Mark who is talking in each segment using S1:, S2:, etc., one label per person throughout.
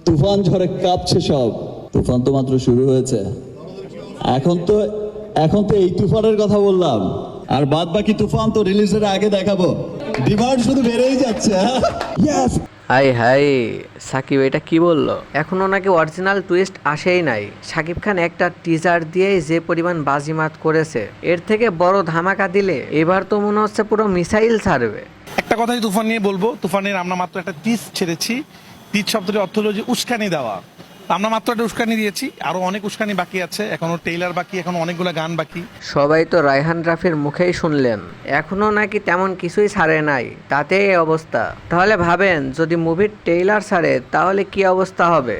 S1: তুফান ঝড়ে কাঁপছে সব। তুফান তো মাত্র শুরু হয়েছে। এখন তো এই তুফানের কথা বললাম, আর বাদ বাকি তুফান তো রিলিজের আগে দেখাবো। ডিমান্ড শুধু বেড়েই যাচ্ছে। ইয়েস।
S2: হাই হাই, সাকিব এটা কি বললো? এখনো নাকি অরিজিনাল টুইস্ট আসেই নাই। সাকিব খান একটা টিজার দিয়েই যে পরিমাণ বাজিমাত করেছে, এর থেকে বড় ধামাকা দিলে এবার তো মনে হচ্ছে পুরো মিসাইল ছাড়বে।
S3: একটা কথাই তুফান নিয়ে বলবো, তুফানের আমরা মাত্র একটা টিজ ছেড়েছি। টিজ শব্দটির অর্থ হলো যে উস্কানি দেওয়া। আমরা মাত্র একটা উস্কানি দিয়েছি, আরো অনেক উস্কানি বাকি আছে, এখনো ট্রেইলার বাকি, এখনো অনেকগুলো গান বাকি।
S2: সবাই তো রায়হান রাফির মুখেই শুনলেন, এখনো নাকি তেমন কিছুই ছাড়ে নাই, তাতে এই অবস্থা। তাহলে ভাবেন যদি মুভির ট্রেইলার ছাড়ে তাহলে কি অবস্থা হবে।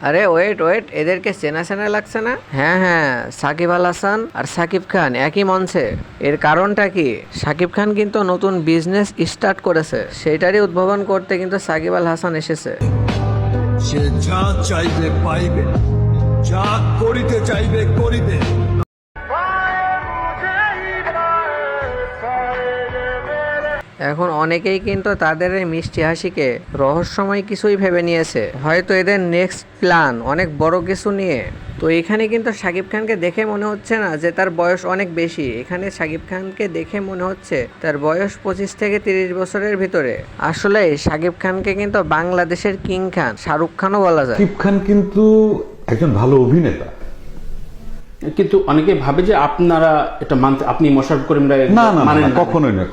S2: আরে ওয়েট ওয়েট, এদেরকে চেনা চেনা লাগছে না? হ্যাঁ হ্যাঁ, সাকিব আল হাসান আর সাকিব খান একই মঞ্চে। এর কারণটা কি? সাকিব খান কিন্তু নতুন বিজনেস স্টার্ট করেছে, সেটারই উদ্ভাবন করতে কিন্তু সাকিব আল হাসান এসেছে।
S4: সে যা চাইবে পাইবে, যা করিতে চাইবে করিবে।
S2: এখন অনেকেই কিন্তু তাদের এই মিষ্টি হাসিকে রহস্যময় কিছুই ভেবে নিয়েছে, হয়তো এদের নেক্সট প্ল্যান অনেক বড় কিছু নিয়ে। তো এখানে কিন্তু সাকিব খানকে দেখে মনে হচ্ছে না যে তার বয়স অনেক বেশি। এখানে সাকিব খানকে দেখে মনে হচ্ছে তার বয়স 25 থেকে 30 বছরের ভিতরে। আসলে সাকিব খানকে কিন্তু বাংলাদেশের কিং খান, শাহরুখ খানও বলা যায়।
S5: সাকিব খান কিন্তু একজন ভালো অভিনেতা,
S6: কিন্তু অনেকে ভাবে যে আপনারা এটা মানতে, আপনি মোশাররফ করিম রায়
S5: না না
S6: মানেন
S5: না,
S6: না।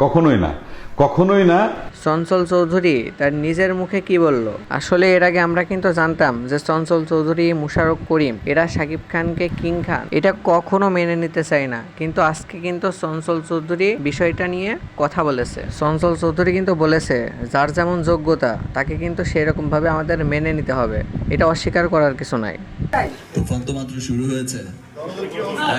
S5: কখনোই না।
S2: চঞ্চল চৌধুরী তার নিজের মুখে কি বলল? আসলে এর আগে আমরা কিন্তু জানতাম যে চঞ্চল চৌধুরী, মোশাররফ করিম এরা সাকিব খানকে কিং খান এটা কখনো মেনে নিতে চায় না, কিন্তু আজকে কিন্তু চঞ্চল চৌধুরী বিষয়টা নিয়ে কথা বলেছে। চঞ্চল চৌধুরী কিন্তু বলেছে যার যেমন যোগ্যতা তাকে কিন্তু সেরকম ভাবে আমাদের মেনে নিতে হবে, এটা অস্বীকার করার কিছু নাই।
S1: তুফান তো মাত্র শুরু হয়েছে।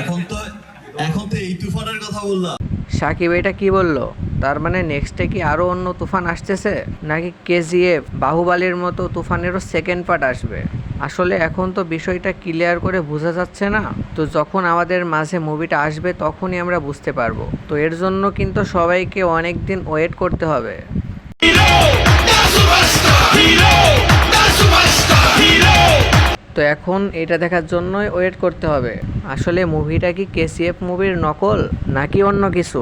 S1: এখন তো এই তুফানের কথা বললাম।
S2: সাকিব এটা কি বলল? তার মানে নেক্সটে কি আরো অন্য তুফান আসতেছে, নাকি কেজিএফ, বাহুবালির মতো তুফানেরও সেকেন্ড পার্ট আসবে? আসলে এখন তো বিষয়টা ক্লিয়ার করে বোঝা যাচ্ছে না। তো যখন আমাদের মাঝে মুভিটা আসবে তখনই আমরা বুঝতে পারবো। তো এর জন্য কিন্তু সবাইকে অনেক দিন ওয়েট করতে হবে। তো এখন এটা দেখার জন্যই ওয়েট করতে হবে আসলে মুভিটা কি কেজিএফ মুভির নকল নাকি অন্য কিছু।